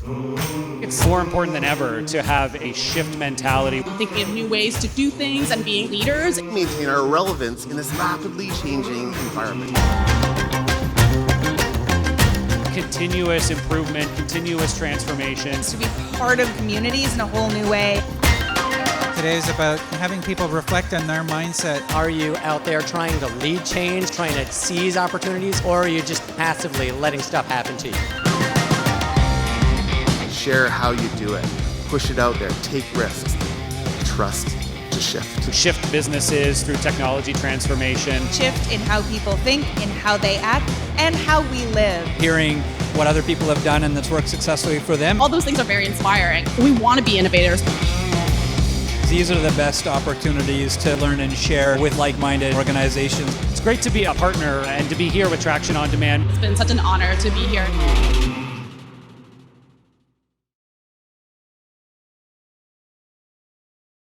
It's more important than ever to have a shift mentality. Thinking of new ways to do things and being leaders. Maintain our relevance in this rapidly changing environment. Continuous improvement, continuous transformation. To be part of communities in a whole new way. Today is about having people reflect on their mindset. Are you out there trying to lead change, trying to seize opportunities, or are you just passively letting stuff happen to you? Share how you do it. Push it out there. Take risks. Trust to shift. Shift businesses through technology transformation. Shift in how people think, in how they act, and how we live. Hearing what other people have done and that's worked successfully for them. All those things are very inspiring. We want to be innovators. These are the best opportunities to learn and share with like-minded organizations. It's great to be a partner and to be here with Traction On Demand. It's been such an honor to be here.